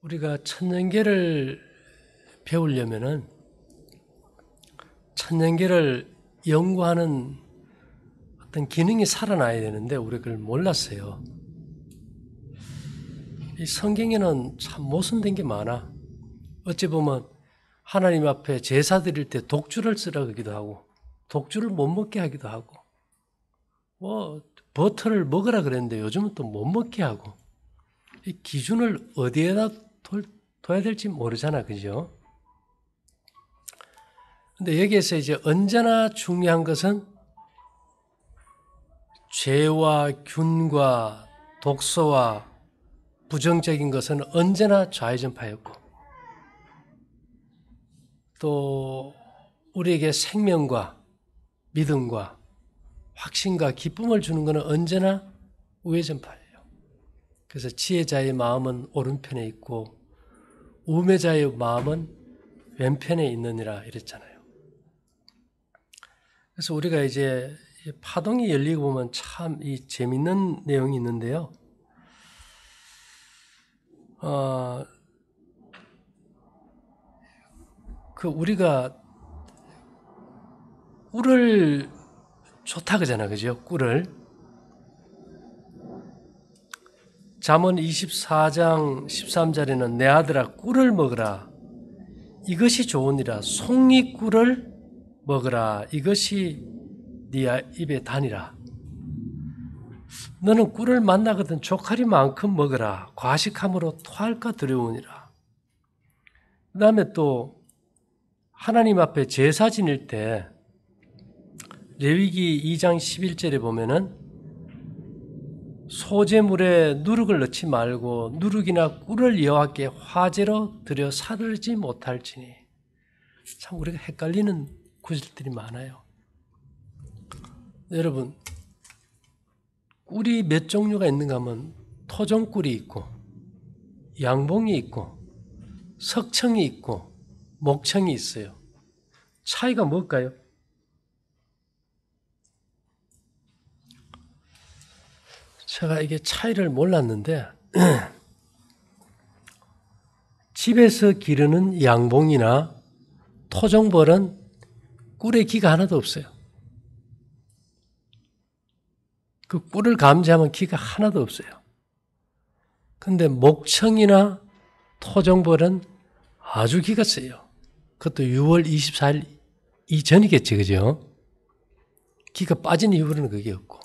우리가 천년계를 배우려면은 천년계를 연구하는 어떤 기능이 살아나야 되는데 우리가 그걸 몰랐어요. 이 성경에는 참 모순된 게 많아. 어찌 보면 하나님 앞에 제사 드릴 때 독주를 쓰라 그러기도 하고 독주를 못 먹게 하기도 하고 버터를 먹으라 그랬는데 요즘은 또 못 먹게 하고 이 기준을 어디에다 둬야 될지 모르잖아. 그죠? 근데 여기에서 이제 언제나 중요한 것은 죄와 균과 독소와 부정적인 것은 언제나 좌회전파였고 또 우리에게 생명과 믿음과 확신과 기쁨을 주는 것은 언제나 우회전파예요. 그래서 지혜자의 마음은 오른편에 있고 우매자의 마음은 왼편에 있느니라 이랬잖아요. 그래서 우리가 이제 파동이 열리고 보면 참 이 재밌는 내용이 있는데요. 우리가 꿀을 좋다 그러잖아, 그죠? 꿀을. 잠언 24장 13절에는 내 아들아 꿀을 먹으라. 이것이 좋으니라. 송이꿀을 먹으라. 이것이 네 입에 다니라. 너는 꿀을 만나거든 조카리만큼 먹으라. 과식함으로 토할까 두려우니라. 그 다음에 또 하나님 앞에 제사 지낼 때 레위기 2장 11절에 보면은 소제물에 누룩을 넣지 말고 누룩이나 꿀을 여호와께 화제로 드려 사르지 못할지니. 참 우리가 헷갈리는 구절들이 많아요. 여러분 꿀이 몇 종류가 있는가 하면 토종꿀이 있고 양봉이 있고 석청이 있고 목청이 있어요. 차이가 뭘까요? 제가 이게 차이를 몰랐는데 집에서 기르는 양봉이나 토종벌은 꿀에 기가 하나도 없어요. 그 꿀을 감지하면 기가 하나도 없어요. 근데 목청이나 토종벌은 아주 기가 세요. 그것도 6월 24일 이전이겠지, 그죠? 기가 빠진 이유로는 그게 없고.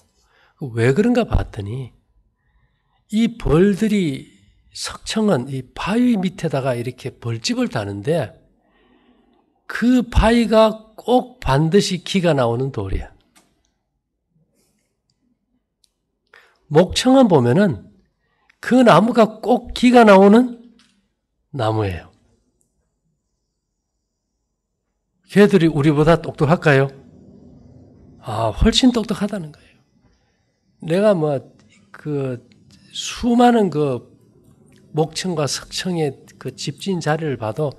왜 그런가 봤더니 이 벌들이 석청은 이 바위 밑에다가 이렇게 벌집을 다는데 그 바위가 꼭 반드시 기가 나오는 돌이야. 목청은 보면은 그 나무가 꼭 기가 나오는 나무예요. 걔들이 우리보다 똑똑할까요? 훨씬 똑똑하다는 거예요. 내가 수많은 목청과 석청의 집진 자리를 봐도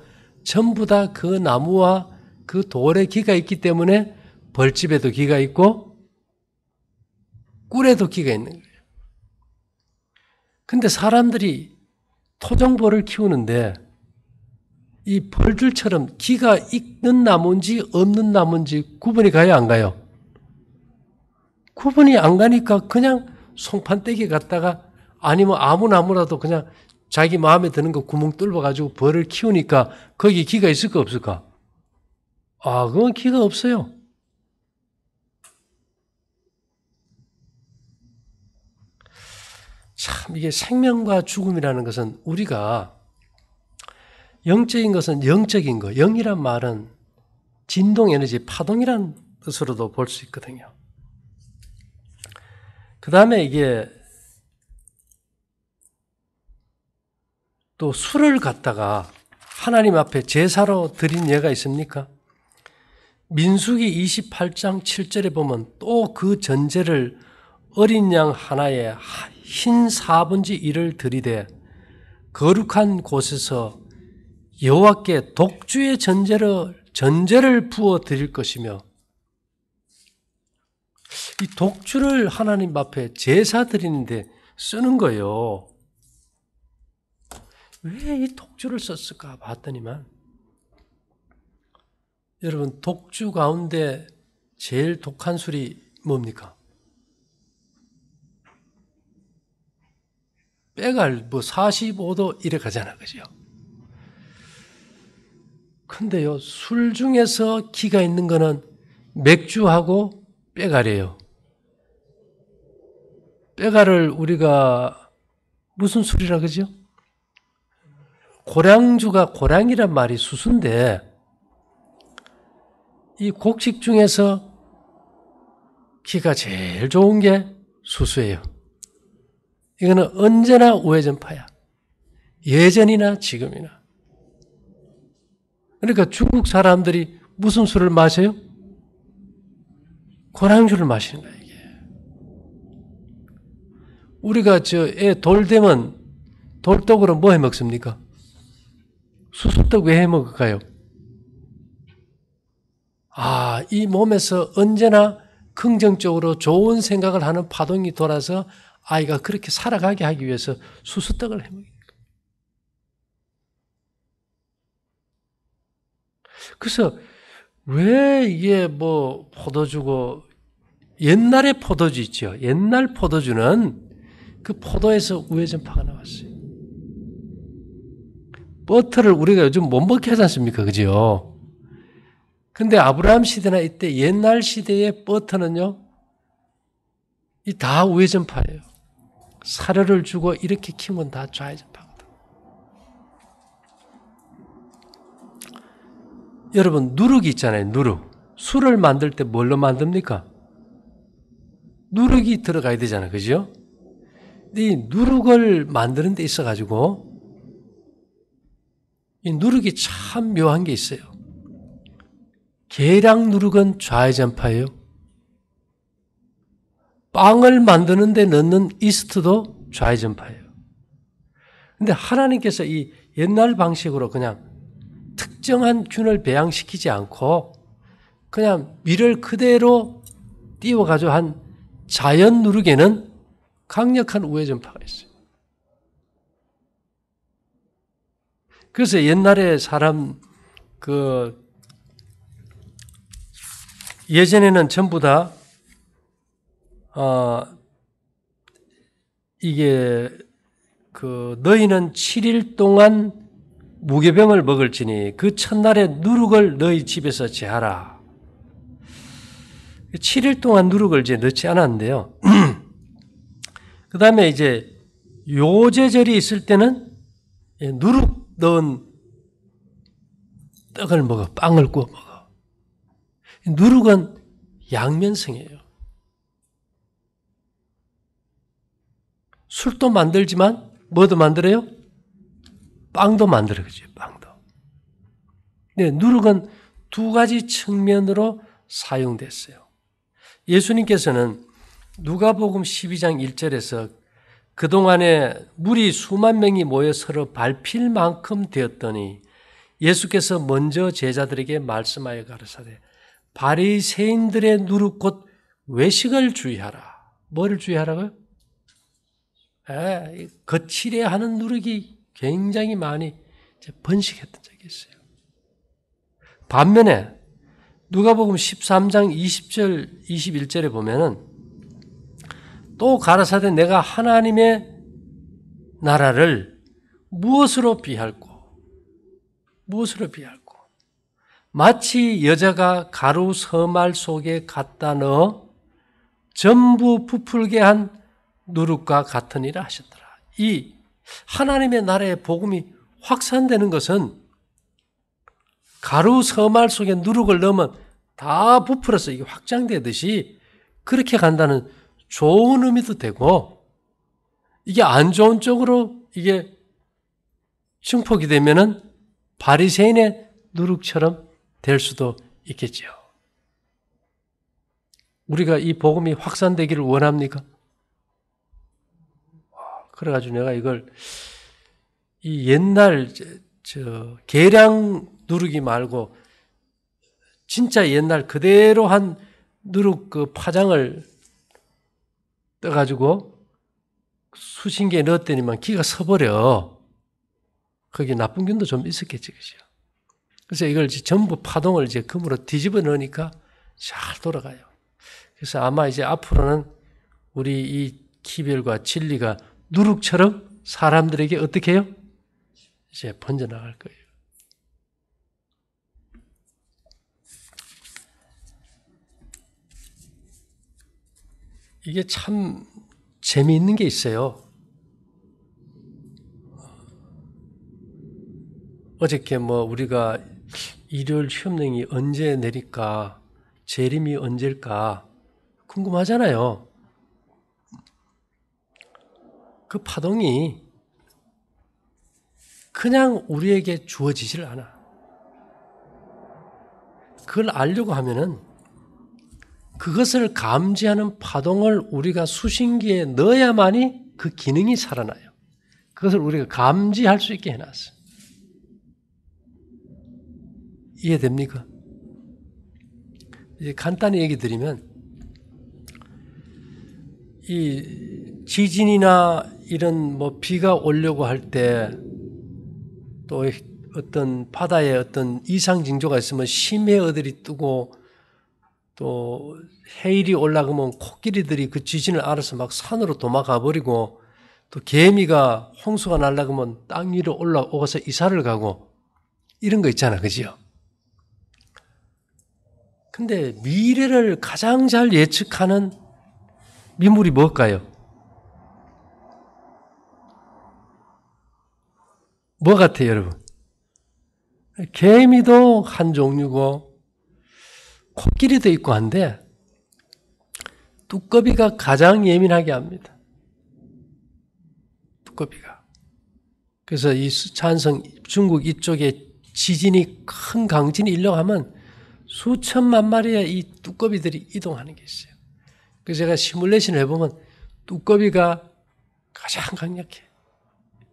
전부 다 그 나무와 그 돌에 기가 있기 때문에 벌집에도 기가 있고 꿀에도 기가 있는 거예요. 근데 사람들이 토종벌을 키우는데 이 벌들처럼 기가 있는 나무인지 없는 나무인지 구분이 가요, 안 가요? 구분이 안 가니까 그냥 송판떼기 갖다가 아니면 아무 나무라도 그냥 자기 마음에 드는 거 구멍 뚫어가지고 벌을 키우니까 거기 기가 있을까 없을까? 그건 기가 없어요. 참 이게 생명과 죽음이라는 것은 우리가 영적인 것은 영적인 거, 영이란 말은 진동 에너지, 파동이란 뜻으로도 볼 수 있거든요. 그 다음에 이게 또 술을 갖다가 하나님 앞에 제사로 드린 예가 있습니까? 민수기 28장 7절에 보면 또 그 전제를 어린 양 하나에 흰 4분의 1을 들이되 거룩한 곳에서 여호와께 독주의 전제를 부어 드릴 것이며 이 독주를 하나님 앞에 제사 드리는데 쓰는 거예요. 왜 이 독주를 썼을까 봤더니만 여러분 독주 가운데 제일 독한 술이 뭡니까? 빼갈 45도 이래 가잖아, 그죠? 근데요, 술 중에서 기가 있는 거는 맥주하고 빼갈이에요. 빼갈을 우리가 무슨 술이라 그러죠? 고량주가 고량이란 말이 수수인데 이 곡식 중에서 기가 제일 좋은 게 수수예요. 이거는 언제나 우회전파야. 예전이나 지금이나. 그러니까 중국 사람들이 무슨 술을 마셔요? 고량주를 마시는 거예요, 이게. 우리가 애 돌 되면 돌떡으로 뭐 해 먹습니까? 수수떡 왜 해 먹을까요? 이 몸에서 언제나 긍정적으로 좋은 생각을 하는 파동이 돌아서 아이가 그렇게 살아가게 하기 위해서 수수떡을 해 먹습니다. 그래서 왜 이게 포도주고 옛날에 포도주 있죠. 옛날 포도주는 그 포도에서 우회전파가 나왔어요. 버터를 우리가 요즘 못 먹게 하지 않습니까? 그죠? 근데 아브라함 시대나 이때 옛날 시대의 버터는요, 이 다 우회전파예요. 사료를 주고 이렇게 키우면 다 좌회전파거든. 여러분, 누룩이 있잖아요, 누룩. 술을 만들 때 뭘로 만듭니까? 누룩이 들어가야 되잖아요, 그죠? 근데 이 누룩을 만드는 데 있어가지고, 이 누룩이 참 묘한 게 있어요. 계량 누룩은 좌회전파예요. 빵을 만드는 데 넣는 이스트도 좌회전파예요. 근데 하나님께서 이 옛날 방식으로 그냥 특정한 균을 배양시키지 않고 그냥 밀을 그대로 띄워가지고 한 자연 누룩에는 강력한 우회전파가 있어요. 그래서 옛날에 사람 예전에는 전부 다 이게 너희는 7일 동안 무교병을 먹을지니 그 첫날에 누룩을 너희 집에서 제하라. 7일 동안 누룩을 이제 넣지 않았는데요. 그 다음에 이제 요제절이 있을 때는 누룩 넣은 떡을 먹어, 빵을 구워 먹어. 누룩은 양면성이에요. 술도 만들지만 뭐도 만들어요? 빵도 만들어요. 그죠? 빵도. 네, 누룩은 두 가지 측면으로 사용됐어요. 예수님께서는 누가복음 12장 1절에서 그동안에 물이 수만 명이 모여 서로 밟힐 만큼 되었더니 예수께서 먼저 제자들에게 말씀하여 가르치되 바리새인들의 누룩 곧 외식을 주의하라. 뭐를 주의하라고요? 거칠게 하는 누룩이 굉장히 많이 번식했던 적이 있어요. 반면에 누가복음 13장 20절 21절에 보면은 또 가라사대 내가 하나님의 나라를 무엇으로 비할꼬? 무엇으로 비할꼬? 마치 여자가 가루 서말 속에 갖다 넣어 전부 부풀게 한 누룩과 같으니라 하셨더라. 이 하나님의 나라의 복음이 확산되는 것은 가루 서말 속에 누룩을 넣으면 다 부풀어서 이게 확장되듯이 그렇게 간다는 좋은 의미도 되고 이게 안 좋은 쪽으로 이게 증폭이 되면은 바리새인의 누룩처럼 될 수도 있겠죠. 우리가 이 복음이 확산되기를 원합니까? 그래가지고 내가 이걸 이 옛날 계량 누룩이 말고 진짜 옛날 그대로 한 누룩 파장을 떠가지고 수신기에 넣었더니만 기가 서버려. 거기 나쁜 균도 좀 있었겠지, 그죠? 그래서 이걸 이제 전부 파동을 이제 금으로 뒤집어 넣으니까 잘 돌아가요. 그래서 아마 이제 앞으로는 우리 이 기별과 진리가 누룩처럼 사람들에게 어떻게 해요? 이제 번져나갈 거예요. 이게 참 재미있는 게 있어요. 어저께 뭐 우리가 일요일 시험령이 언제 내릴까, 재림이 언제일까 궁금하잖아요. 그 파동이 그냥 우리에게 주어지질 않아. 그걸 알려고 하면은 그것을 감지하는 파동을 우리가 수신기에 넣어야만이 그 기능이 살아나요. 그것을 우리가 감지할 수 있게 해놨어. 이해됩니까? 이제 간단히 얘기 드리면 이 지진이나 이런 뭐 비가 오려고 할 때 또 어떤 바다에 어떤 이상 징조가 있으면 심해어들이 뜨고 또 해일이 올라가면 코끼리들이 그 지진을 알아서 막 산으로 도망가 버리고 또 개미가 홍수가 날라가면 땅 위로 올라오고서 이사를 가고 이런 거 있잖아, 그지요? 근데 미래를 가장 잘 예측하는 미물이 뭘까요? 뭐 같아요, 여러분? 개미도 한 종류고 코끼리도 있고 한데 뚜꺼비가 가장 예민하게 합니다. 뚜꺼비가. 그래서 이 수찬성 중국 이쪽에 지진이 큰 강진이 일려고 하면 수천만 마리의 이 뚜꺼비들이 이동하는 게 있어요. 그래서 제가 시뮬레이션을 해보면 뚜꺼비가 가장 강력해.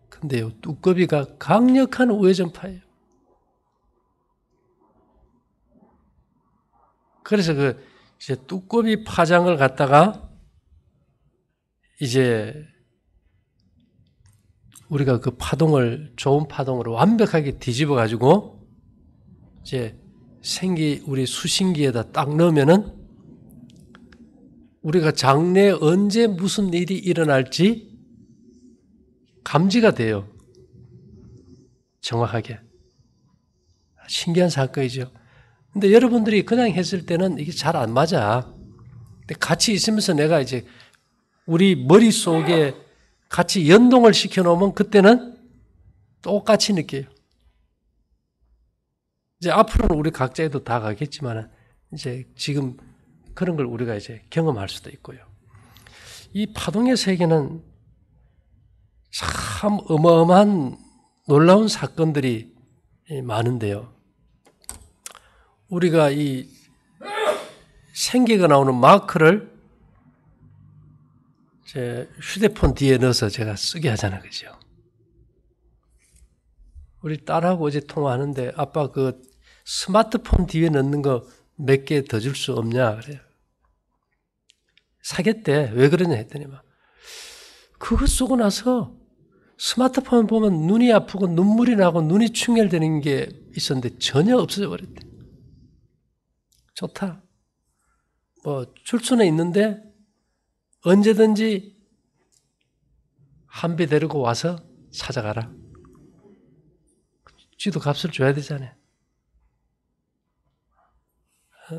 근데요, 뚜꺼비가 강력한 우회전파예요. 그래서 그 이제 뚜꺼비 파장을 갖다가 이제 우리가 그 파동을 좋은 파동으로 완벽하게 뒤집어 가지고 이제 우리 수신기에다 딱 넣으면은 우리가 장래에 언제 무슨 일이 일어날지 감지가 돼요. 정확하게. 신기한 사건이죠. 근데 여러분들이 그냥 했을 때는 이게 잘 안 맞아. 근데 같이 있으면서 내가 이제 우리 머릿속에 같이 연동을 시켜 놓으면 그때는 똑같이 느껴요. 이제 앞으로는 우리 각자에도 다 가겠지만 이제 지금 그런 걸 우리가 이제 경험할 수도 있고요. 이 파동의 세계는 참 어마어마한 놀라운 사건들이 많은데요. 우리가 이 생기가 나오는 마크를 제 휴대폰 뒤에 넣어서 제가 쓰게 하잖아요. 그죠? 우리 딸하고 어제 통화하는데 아빠 그 스마트폰 뒤에 넣는 거 몇 개 더 줄 수 없냐 그래요. 사겠대. 왜 그러냐 했더니 막 그거 쓰고 나서 스마트폰 보면 눈이 아프고 눈물이 나고 눈이 충혈되는 게 있었는데 전혀 없어져 버렸대. 좋다. 뭐 줄 수는 있는데 언제든지 한 배 데리고 와서 찾아가라. 쥐도 값을 줘야 되잖아요.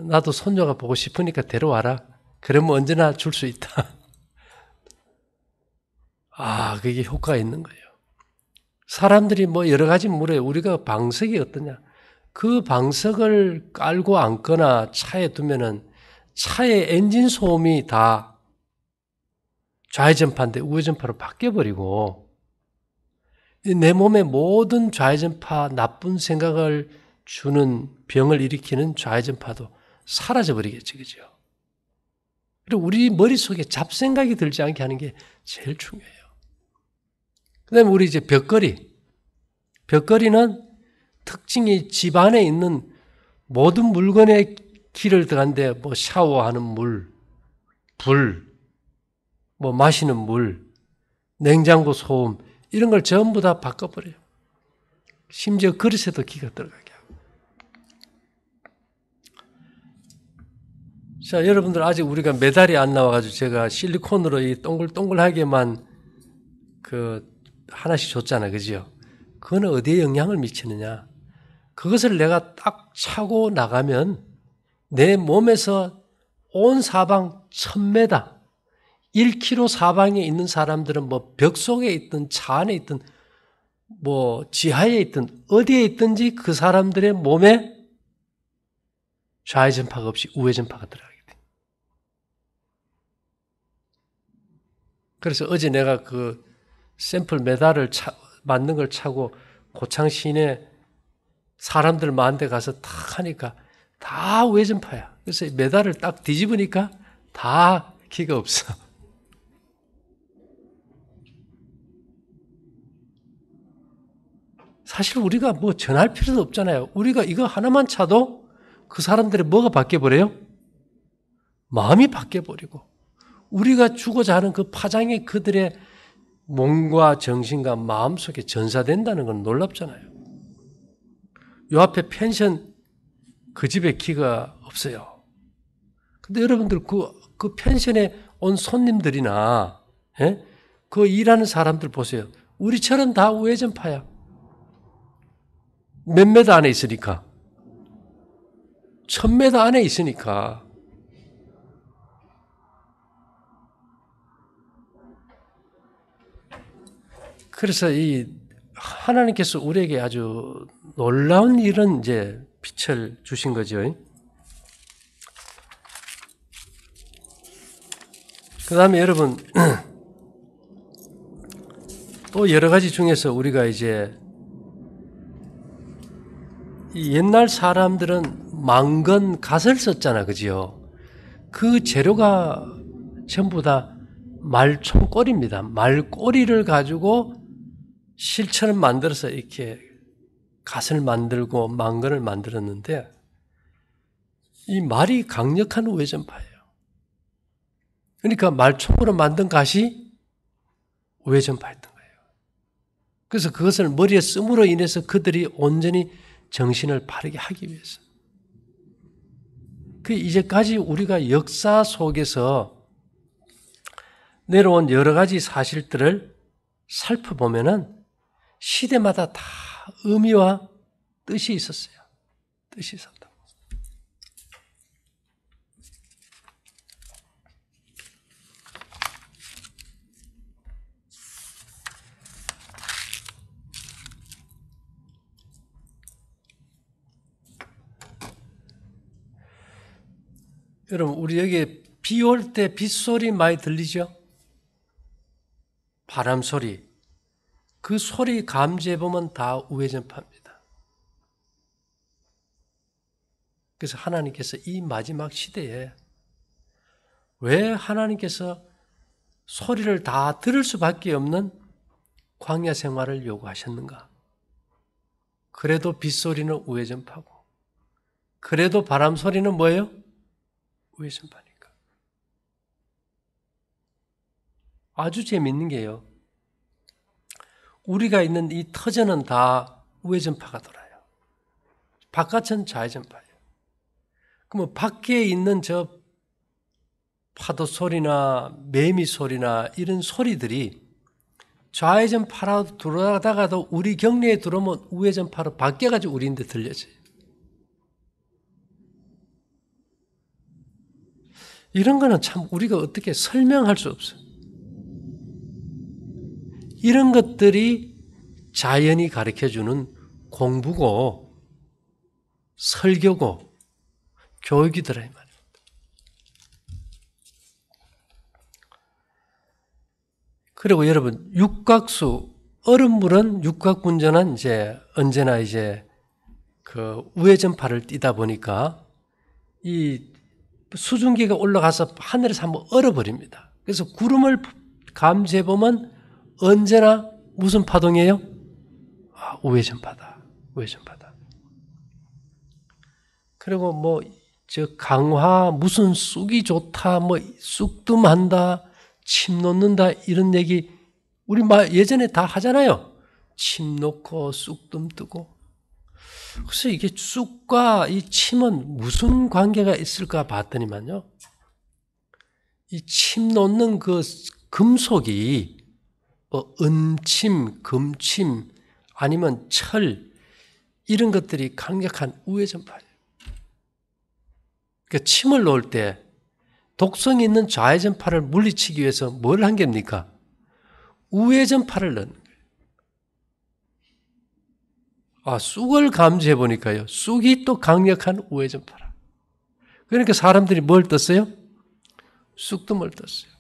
나도 손녀가 보고 싶으니까 데려와라. 그러면 언제나 줄 수 있다. 아, 그게 효과가 있는 거예요. 사람들이 뭐 여러 가지 물어요. 우리가 방석이 어떠냐. 그 방석을 깔고 앉거나 차에 두면은 차의 엔진 소음이 다 좌회전파인데 우회전파로 바뀌어버리고 내 몸의 모든 좌회전파, 나쁜 생각을 주는 병을 일으키는 좌회전파도 사라져버리겠지, 그죠? 그리고 우리 머릿속에 잡생각이 들지 않게 하는 게 제일 중요해요. 그 다음에 우리 이제 벽걸이. 벽걸이는 특징이 집 안에 있는 모든 물건에 길을 들어간데 뭐 샤워하는 물, 불, 뭐 마시는 물, 냉장고 소음 이런 걸 전부 다 바꿔버려요. 심지어 그릇에도 기가 들어가게 하고. 자, 여러분들 아직 우리가 메달이 안 나와가지고 제가 실리콘으로 이 동글동글하게만 하나씩 줬잖아요. 그죠? 그거는 어디에 영향을 미치느냐? 그것을 내가 딱 차고 나가면 내 몸에서 온 사방 1000m, 1km 사방에 있는 사람들은 뭐 벽 속에 있든 차 안에 있든 뭐 지하에 있든 어디에 있든지 그 사람들의 몸에 좌회전파가 없이 우회전파가 들어가게 돼. 그래서 어제 내가 그 샘플 메달을 맞는 걸 차고 고창 시내 사람들 많은 데 가서 탁 하니까 다 우회전파야. 그래서 메달을 딱 뒤집으니까 다 기가 없어. 사실 우리가 뭐 전할 필요도 없잖아요. 우리가 이거 하나만 차도 그 사람들의 뭐가 바뀌어버려요? 마음이 바뀌어버리고 우리가 주고자 하는 그 파장이 그들의 몸과 정신과 마음 속에 전사된다는 건 놀랍잖아요. 요 앞에 펜션 그 집에 기가 없어요. 근데 여러분들 그 펜션에 온 손님들이나 그 일하는 사람들 보세요. 우리처럼 다 우회전파야. 몇 메다 안에 있으니까. 1000m 안에 있으니까. 그래서 이 하나님께서 우리에게 아주 놀라운 이런 이제 빛을 주신 거죠. 그 다음에 여러분, 또 여러 가지 중에서 우리가 이제 이 옛날 사람들은 망건 갓을 썼잖아, 그지요? 그 재료가 전부 다 말총꼬리입니다. 말꼬리를 가지고 실처럼 만들어서 이렇게 갓을 만들고 망건을 만들었는데 이 말이 강력한 우회전파예요. 그러니까 말총으로 만든 갓이 우회전파였던 거예요. 그래서 그것을 머리에 씀으로 인해서 그들이 온전히 정신을 바르게 하기 위해서. 그 이제까지 우리가 역사 속에서 내려온 여러 가지 사실들을 살펴보면은 시대마다 다 의미와 뜻이 있었어요. 뜻이 있었다. 여러분, 우리 여기 비 올 때 빗소리 많이 들리죠? 바람 소리. 그 소리 감지해보면 다 우회전파입니다. 그래서 하나님께서 이 마지막 시대에 왜 하나님께서 소리를 다 들을 수밖에 없는 광야 생활을 요구하셨는가? 그래도 빗소리는 우회전파고 그래도 바람 소리는 뭐예요? 우회전파니까. 아주 재밌는 게요. 우리가 있는 이 터전은 다 우회전파가 돌아요. 바깥은 좌회전파예요. 그러면 밖에 있는 저 파도 소리나 매미 소리나 이런 소리들이 좌회전파로 돌아다가도 우리 경내에 들어오면 우회전파로 바뀌어가지고 우리한테 들려져요. 이런 거는 참 우리가 어떻게 설명할 수 없어요. 이런 것들이 자연이 가르쳐주는 공부고 설교고 교육이더라 이 말이에요. 그리고 여러분 육각수 얼음물은 육각분전은 이제 언제나 이제 그 우회전파를 띠다 보니까 이 수증기가 올라가서 하늘에서 한번 얼어버립니다. 그래서 구름을 감지해 보면 언제나 무슨 파동이에요? 우회전파다. 우회전파다. 그리고 뭐 저 강화 무슨 쑥이 좋다, 뭐 쑥뜸한다, 침 놓는다 이런 얘기 우리 예전에 다 하잖아요. 침 놓고 쑥뜸 뜨고. 그래서 이게 쑥과 이 침은 무슨 관계가 있을까 봤더니만요. 이 침 놓는 그 금속이 은침, 금침 아니면 철 이런 것들이 강력한 우회전파예요. 그러니까 침을 놓을 때 독성이 있는 좌회전파를 물리치기 위해서 뭘 한 겁니까? 우회전파를 넣는 거예요. 쑥을 감지해 보니까요. 쑥이 또 강력한 우회전파라. 그러니까 사람들이 뭘 떴어요? 쑥뜸을 떴어요.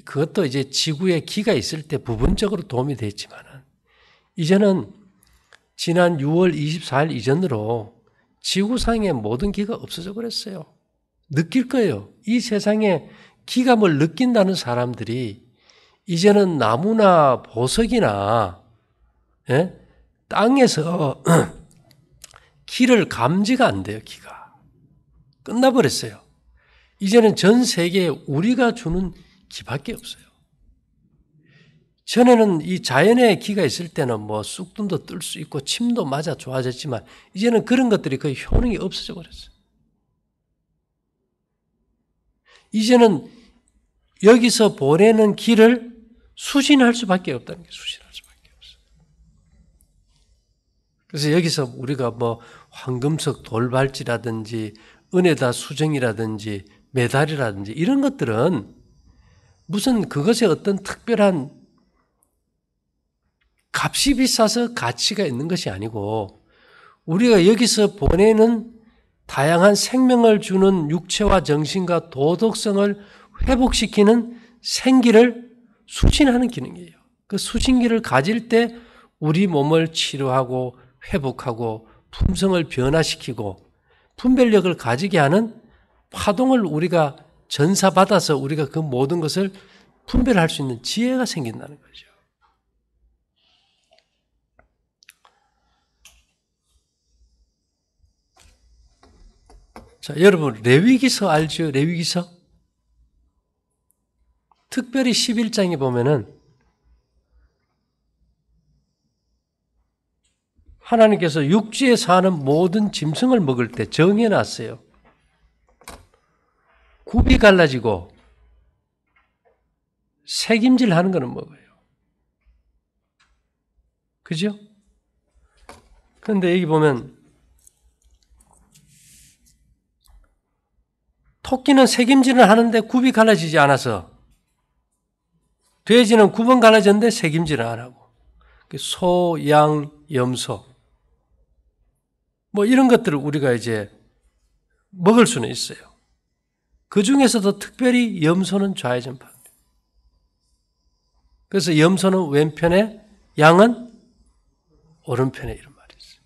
그것도 이제 지구에 기가 있을 때 부분적으로 도움이 됐지만 이제는 지난 6월 24일 이전으로 지구상의 모든 기가 없어져 버렸어요. 느낄 거예요. 이 세상에 기감을 느낀다는 사람들이 이제는 나무나 보석이나 땅에서 기를 감지가 안 돼요. 기가. 끝나버렸어요. 이제는 전 세계에 우리가 주는 기밖에 없어요. 전에는 이 자연의 기가 있을 때는 뭐 쑥뜸도 뜰 수 있고 침도 맞아 좋아졌지만 이제는 그런 것들이 거의 효능이 없어져 버렸어요. 이제는 여기서 보내는 기를 수신할 수밖에 없다는 게 수신할 수밖에 없어요. 그래서 여기서 우리가 뭐 황금석 돌발찌라든지 은에다 수정이라든지 메달이라든지 이런 것들은 무슨 그것에 어떤 특별한 값이 비싸서 가치가 있는 것이 아니고 우리가 여기서 보내는 다양한 생명을 주는 육체와 정신과 도덕성을 회복시키는 생기를 수신하는 기능이에요. 그 수신기를 가질 때 우리 몸을 치료하고 회복하고 품성을 변화시키고 분별력을 가지게 하는 파동을 우리가 전사받아서 우리가 그 모든 것을 분별할 수 있는 지혜가 생긴다는 거죠. 자, 여러분 레위기서 알죠? 레위기서? 특별히 11장에 보면은 하나님께서 육지에 사는 모든 짐승을 먹을 때 정해놨어요. 굽이 갈라지고 새김질 하는 거는 먹어요. 그죠? 그런데 여기 보면 토끼는 새김질을 하는데 굽이 갈라지지 않아서 돼지는 굽은 갈라졌는데 새김질을 안 하고 소, 양, 염소 뭐 이런 것들을 우리가 이제 먹을 수는 있어요. 그 중에서도 특별히 염소는 좌회전파입니다. 그래서 염소는 왼편에 양은 오른편에 이런 말이 있어요.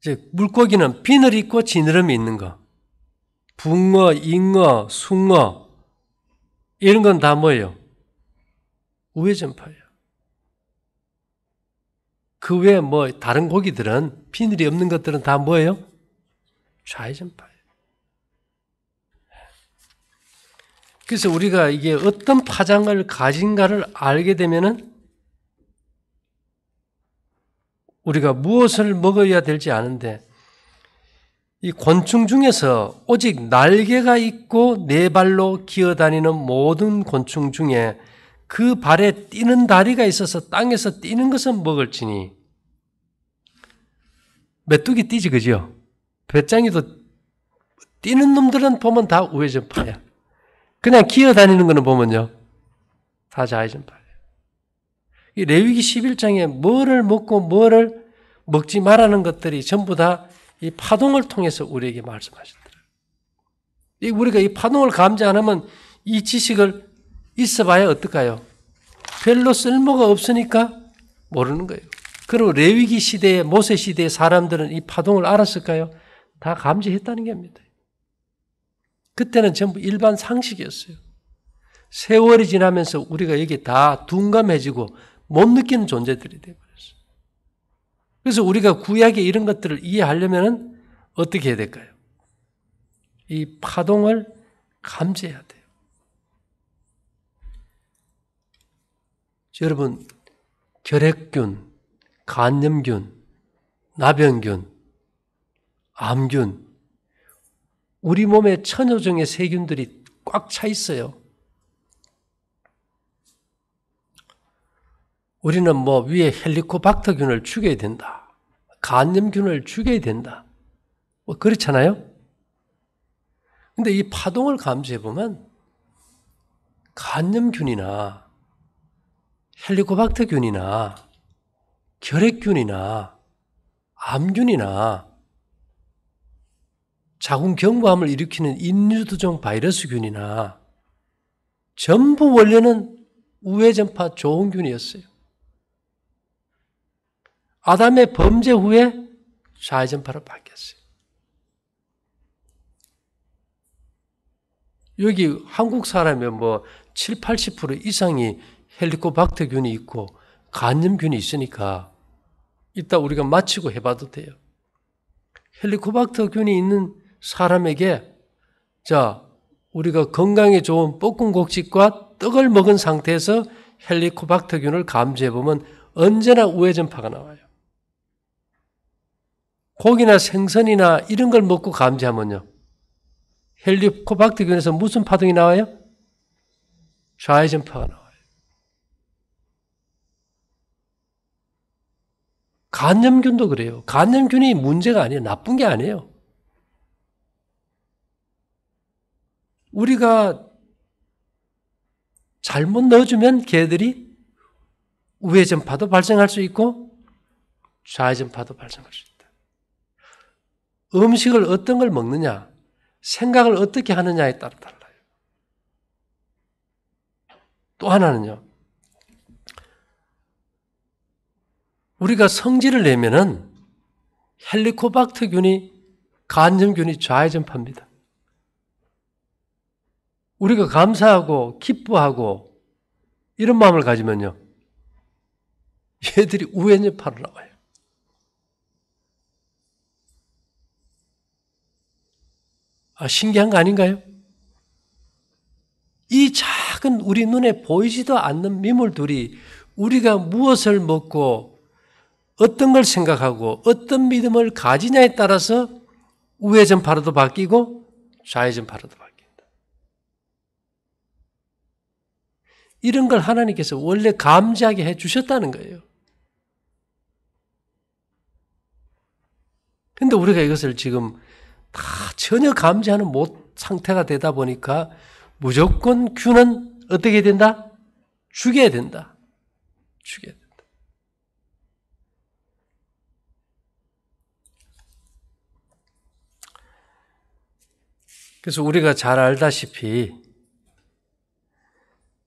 이제 물고기는 비늘 있고 지느러미 있는 거. 붕어, 잉어, 숭어 이런 건 다 뭐예요? 우회전파예요. 그 외에 뭐 다른 고기들은 비늘이 없는 것들은 다 뭐예요? 좌회전파예요. 그래서 우리가 이게 어떤 파장을 가진가를 알게 되면은 우리가 무엇을 먹어야 될지 아는데 이 곤충 중에서 오직 날개가 있고 네 발로 기어다니는 모든 곤충 중에 그 발에 뛰는 다리가 있어서 땅에서 뛰는 것은 먹을지니 메뚜기 뛰지 그죠? 배짱이도 뛰는 놈들은 보면 다 우회전파야. 그냥 기어다니는 거는 보면요. 다 좌회전파예요. 이 레위기 11장에 뭐를 먹고 뭐를 먹지 말라는 것들이 전부 다 이 파동을 통해서 우리에게 말씀하시더라고요. 우리가 이 파동을 감지 안 하면 이 지식을 있어봐야 어떨까요? 별로 쓸모가 없으니까 모르는 거예요. 그리고 레위기 시대에 모세 시대의 사람들은 이 파동을 알았을까요? 다 감지했다는 겁니다. 그때는 전부 일반 상식이었어요. 세월이 지나면서 우리가 여기 다 둔감해지고 못 느끼는 존재들이 되어버렸어요. 그래서 우리가 구약의 이런 것들을 이해하려면 어떻게 해야 될까요? 이 파동을 감지해야 돼요. 여러분, 결핵균, 간염균, 나병균, 암균, 우리 몸에 천여 종의 세균들이 꽉 차 있어요. 우리는 뭐 위에 헬리코박터균을 죽여야 된다. 간염균을 죽여야 된다. 뭐 그렇잖아요. 근데 이 파동을 감지해 보면 간염균이나 헬리코박터균이나 결핵균이나 암균이나 자궁경부암을 일으키는 인유두종 바이러스균이나 전부 원래는 우회전파 조홍균이었어요. 아담의 범죄 후에 좌회전파로 바뀌었어요. 여기 한국 사람의 뭐 7, 80% 이상이 헬리코박터균이 있고 간염균이 있으니까 이따 우리가 마치고 해봐도 돼요. 헬리코박터균이 있는 사람에게 우리가 건강에 좋은 볶음곡식과 떡을 먹은 상태에서 헬리코박터균을 감지해보면 언제나 우회전파가 나와요. 고기나 생선이나 이런 걸 먹고 감지하면요. 헬리코박터균에서 무슨 파동이 나와요? 좌회전파가 나와요. 간염균도 그래요. 간염균이 문제가 아니에요. 나쁜 게 아니에요. 우리가 잘못 넣어주면 걔들이 우회전파도 발생할 수 있고 좌회전파도 발생할 수 있다. 음식을 어떤 걸 먹느냐, 생각을 어떻게 하느냐에 따라 달라요. 또 하나는요. 우리가 성질을 내면은 헬리코박터균이 간염균이 좌회전파입니다. 우리가 감사하고 기뻐하고 이런 마음을 가지면요. 얘들이 우회전파로 나와요. 신기한 거 아닌가요? 이 작은 우리 눈에 보이지도 않는 미물들이 우리가 무엇을 먹고 어떤 걸 생각하고 어떤 믿음을 가지냐에 따라서 우회전파로도 바뀌고 좌회전파로도 바뀐다. 이런 걸 하나님께서 원래 감지하게 해 주셨다는 거예요. 그런데 우리가 이것을 지금 다 전혀 감지하는 못 상태가 되다 보니까 무조건 균은 어떻게 된다? 죽여야 된다. 죽여야 된다. 그래서 우리가 잘 알다시피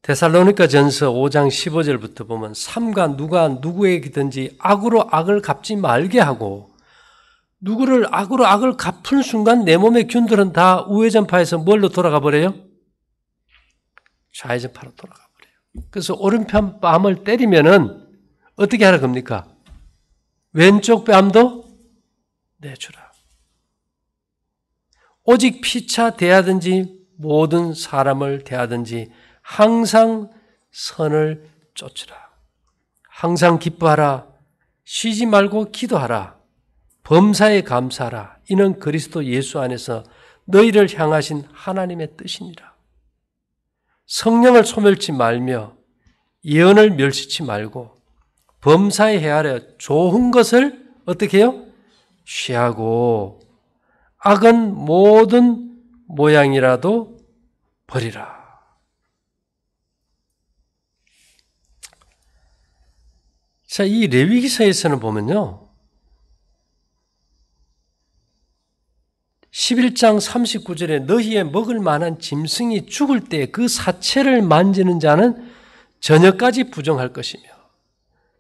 데살로니가 전서 5장 15절부터 보면 삼가 누가 누구에게든지 악으로 악을 갚지 말게 하고 누구를 악으로 악을 갚은 순간 내 몸의 균들은 다 우회전파에서 뭘로 돌아가 버려요? 좌회전파로 돌아가 버려요. 그래서 오른편 뺨을 때리면은 어떻게 하라 겁니까? 왼쪽 뺨도 내주라. 오직 피차 대하든지 모든 사람을 대하든지 항상 선을 쫓으라. 항상 기뻐하라. 쉬지 말고 기도하라. 범사에 감사하라. 이는 그리스도 예수 안에서 너희를 향하신 하나님의 뜻이니라. 성령을 소멸치 말며 예언을 멸시치 말고 범사에 헤아려 좋은 것을 어떻게 해요? 취하고 악은 모든 모양이라도 버리라. 자, 이 레위기서에서는 보면요. 11장 39절에 너희의 먹을 만한 짐승이 죽을 때 그 사체를 만지는 자는 저녁까지 부정할 것이며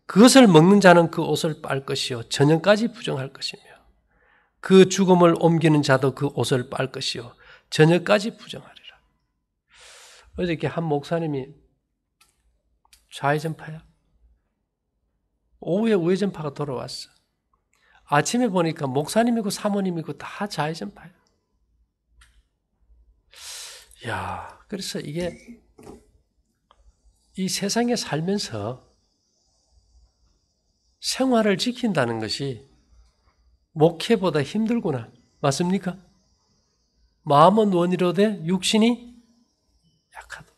그것을 먹는 자는 그 옷을 빨 것이요 저녁까지 부정할 것이며 그 죽음을 옮기는 자도 그 옷을 빨 것이요 저녁까지 부정하리라. 어저께 한 목사님이 좌회전파야. 오후에 우회전파가 돌아왔어. 아침에 보니까 목사님이고 사모님이고 다 좌회전파야. 야, 그래서 이게 이 세상에 살면서 생활을 지킨다는 것이 목회보다 힘들구나. 맞습니까? 마음은 원이로되 육신이 약하다.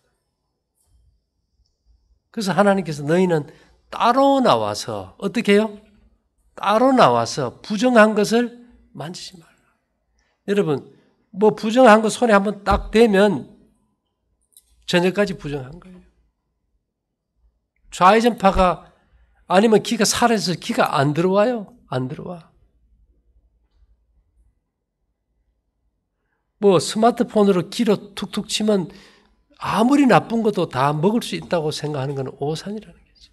그래서 하나님께서 너희는 따로 나와서 어떻게 해요? 따로 나와서 부정한 것을 만지지 말라. 여러분, 뭐 부정한 거 손에 한번 딱 대면 저녁까지 부정한 거예요. 좌회전파가 아니면 기가 살아서 기가 안 들어와요. 안 들어와. 뭐 스마트폰으로 기로 툭툭 치면 아무리 나쁜 것도 다 먹을 수 있다고 생각하는 건 오산이라는 거죠.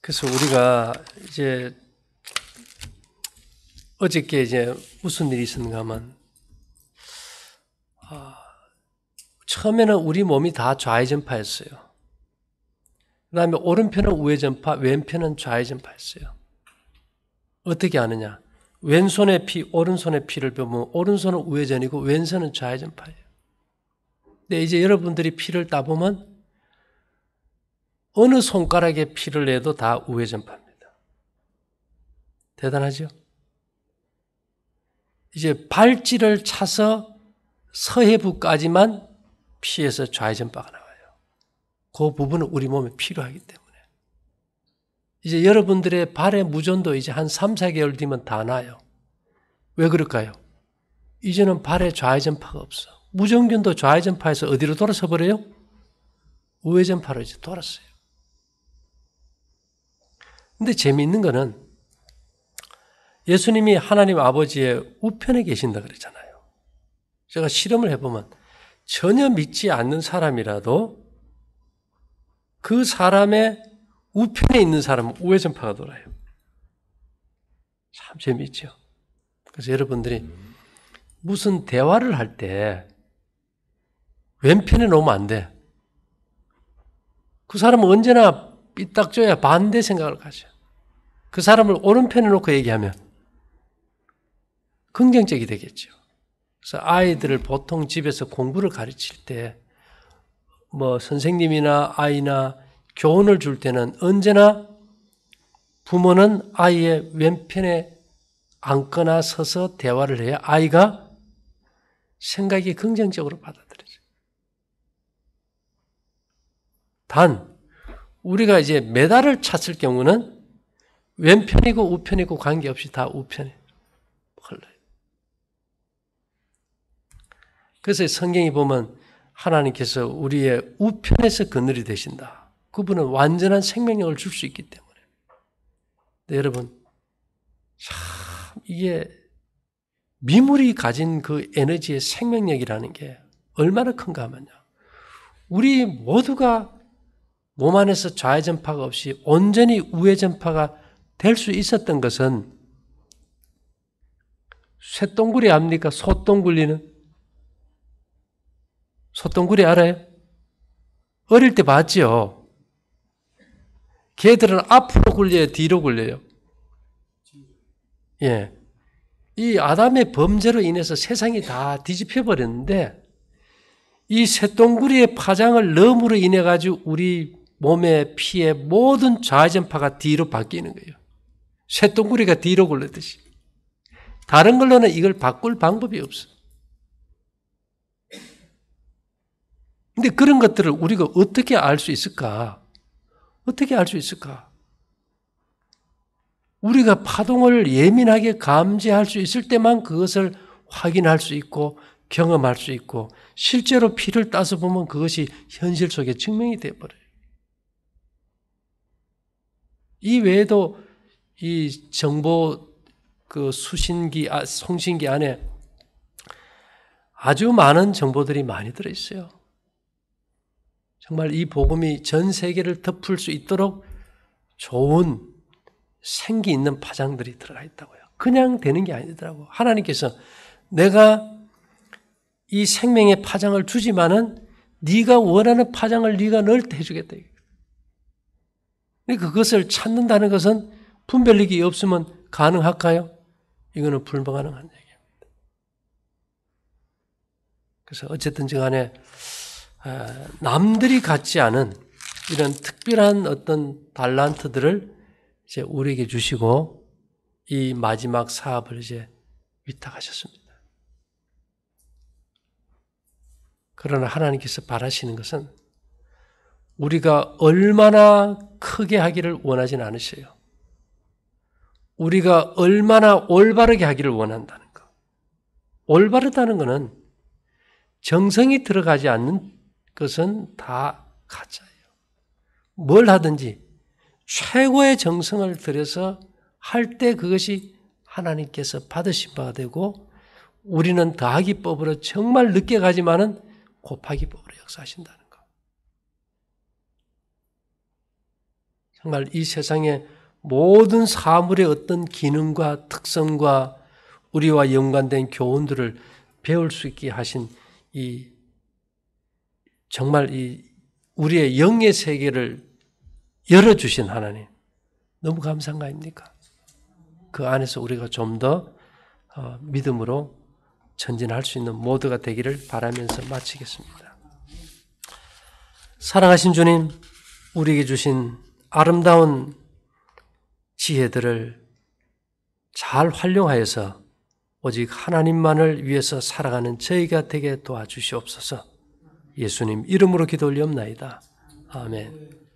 그래서 우리가 이제 어저께 이제 무슨 일이 있었는가 하면 처음에는 우리 몸이 다 좌회전파였어요. 그 다음에 오른편은 우회전파, 왼편은 좌회전파였어요. 어떻게 아느냐? 왼손의 피, 오른손의 피를 보면 오른손은 우회전이고 왼손은 좌회전파예요. 근데 이제 여러분들이 피를 따보면 어느 손가락에 피를 내도 다 우회전파입니다. 대단하죠? 이제 발찌를 차서 서해부까지만 피에서 좌회전파가 나와요. 그 부분은 우리 몸에 필요하기 때문에. 이제 여러분들의 발의 무전도 이제 한 3, 4개월 뒤면 다 나요. 왜 그럴까요? 이제는 발에 좌회전파가 없어. 무전균도 좌회전파에서 어디로 돌아서 버려요? 우회전파로 이제 돌았어요. 근데 재미있는 거는 예수님이 하나님 아버지의 우편에 계신다 그랬잖아요. 제가 실험을 해보면 전혀 믿지 않는 사람이라도 그 사람의 우편에 있는 사람은 우회전파가 돌아요. 참 재미있죠. 그래서 여러분들이 무슨 대화를 할 때 왼편에 놓으면 안 돼. 그 사람은 언제나 삐딱져야 반대 생각을 가져. 그 사람을 오른편에 놓고 얘기하면 긍정적이 되겠죠. 그래서 아이들을 보통 집에서 공부를 가르칠 때 뭐 선생님이나 아이나 교훈을 줄 때는 언제나 부모는 아이의 왼편에 앉거나 서서 대화를 해야 아이가 생각이 긍정적으로 받아들여져요. 단 우리가 이제 메달을 찼을 경우는 왼편이고 우편이고 관계없이 다 우편에 흘러요. 그래서 성경이 보면 하나님께서 우리의 우편에서 그늘이 되신다. 그분은 완전한 생명력을 줄 수 있기 때문에. 네, 여러분, 참 이게 미물이 가진 그 에너지의 생명력이라는 게 얼마나 큰가 하면요. 우리 모두가 몸 안에서 좌회전파가 없이 온전히 우회전파가 될 수 있었던 것은 쇠똥구리 압니까? 소똥굴리는? 소똥구리 알아요? 어릴 때 봤지요? 걔들은 앞으로 굴려요? 뒤로 굴려요? 예. 이 아담의 범죄로 인해서 세상이 다 뒤집혀 버렸는데 이 쇠똥구리의 파장을 넣음으로 인해 가지고 우리 몸의 피의 모든 좌회전파가 뒤로 바뀌는 거예요. 쇠똥구리가 뒤로 굴렀듯이. 다른 걸로는 이걸 바꿀 방법이 없어. 근데 그런 것들을 우리가 어떻게 알 수 있을까? 어떻게 알 수 있을까? 우리가 파동을 예민하게 감지할 수 있을 때만 그것을 확인할 수 있고 경험할 수 있고 실제로 피를 따서 보면 그것이 현실 속에 증명이 되어버려요. 이 외에도 이 정보 그 수신기, 송신기 안에 아주 많은 정보들이 많이 들어있어요. 정말 이 복음이 전 세계를 덮을 수 있도록 좋은 생기 있는 파장들이 들어가 있다고요. 그냥 되는 게 아니더라고요. 하나님께서 내가 이 생명의 파장을 주지만은 네가 원하는 파장을 네가 넣을 때 해주겠다. 그것을 찾는다는 것은 분별력이 없으면 가능할까요? 이거는 불가능한 얘기입니다. 그래서 어쨌든 간에 남들이 갖지 않은 이런 특별한 어떤 달란트들을 이제 우리에게 주시고 이 마지막 사업을 이제 위탁하셨습니다. 그러나 하나님께서 바라시는 것은 우리가 얼마나 크게 하기를 원하진 않으셔요. 우리가 얼마나 올바르게 하기를 원한다는 것. 올바르다는 것은 정성이 들어가지 않는 것은 다 가짜예요. 뭘 하든지 최고의 정성을 들여서 할 때 그것이 하나님께서 받으신 바가 되고 우리는 더하기법으로 정말 늦게 가지만은 곱하기법으로 역사하신다는 것. 정말 이 세상의 모든 사물의 어떤 기능과 특성과 우리와 연관된 교훈들을 배울 수 있게 하신 이 정말 이 우리의 영의 세계를 열어주신 하나님 너무 감사한 거 아닙니까? 그 안에서 우리가 좀 더 믿음으로 전진할 수 있는 모두가 되기를 바라면서 마치겠습니다. 사랑하신 주님, 우리에게 주신 아름다운 지혜들을 잘 활용하여서 오직 하나님만을 위해서 살아가는 저희가 되게 도와주시옵소서. 예수님 이름으로 기도 올리옵나이다. 아멘.